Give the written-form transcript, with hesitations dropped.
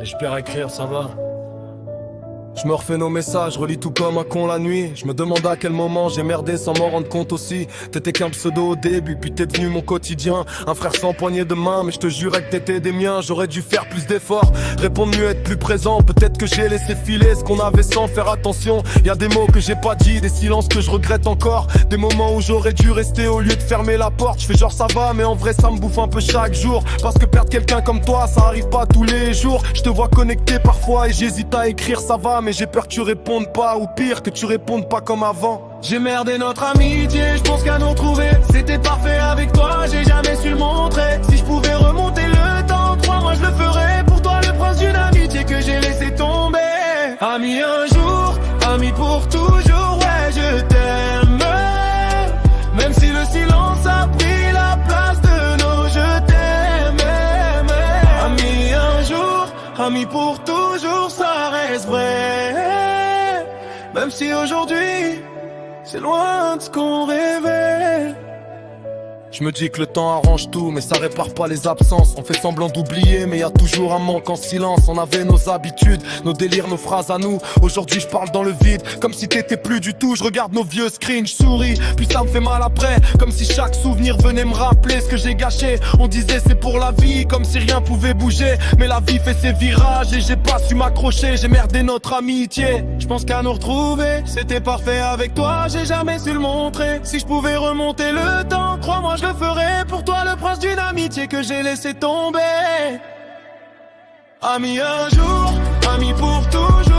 J'espère écrire, ça va. Je me refais nos messages, relis tout comme un con la nuit. Je me demande à quel moment j'ai merdé sans m'en rendre compte aussi. T'étais qu'un pseudo au début, puis t'es devenu mon quotidien. Un frère sans poignée de main, mais je te jurais que t'étais des miens. J'aurais dû faire plus d'efforts, répondre mieux, être plus présent. Peut-être que j'ai laissé filer ce qu'on avait sans faire attention. Y'a des mots que j'ai pas dit, des silences que je regrette encore. Des moments où j'aurais dû rester au lieu de fermer la porte. Je fais genre ça va, mais en vrai ça me bouffe un peu chaque jour. Parce que perdre quelqu'un comme toi, ça arrive pas tous les jours. Je te vois connecté parfois et j'hésite à écrire ça va, mais j'ai peur que tu répondes pas, ou pire que tu répondes pas comme avant. J'ai merdé notre amitié, je pense qu'à nous retrouver. C'était parfait avec toi, j'ai jamais su le montrer. Si je pouvais remonter le temps, crois-moi je le ferais. Pour toi le prince d'une amitié que j'ai laissé tomber. Ami un jour, ami pour toujours, ouais je t'aime. Même si le silence a pris la place de nos je t'aime. Ami un jour, ami pour toujours, ça reste vrai. Même si aujourd'hui, c'est loin de ce qu'on rêvait. Je me dis que le temps arrange tout, mais ça répare pas les absences. On fait semblant d'oublier, mais y a toujours un manque en silence. On avait nos habitudes, nos délires, nos phrases à nous. Aujourd'hui je parle dans le vide, comme si t'étais plus du tout. Je regarde nos vieux screens, je souris, puis ça me fait mal après. Comme si chaque souvenir venait me rappeler ce que j'ai gâché. On disait c'est pour la vie, comme si rien pouvait bouger. Mais la vie fait ses virages et j'ai pas su m'accrocher. J'ai merdé notre amitié, je pense qu'à nous retrouver. C'était parfait avec toi, j'ai jamais su le montrer. Si je pouvais remonter le temps, crois-moi je le ferai. Pour toi le prince d'une amitié que j'ai laissé tomber. Ami un jour, ami pour toujours.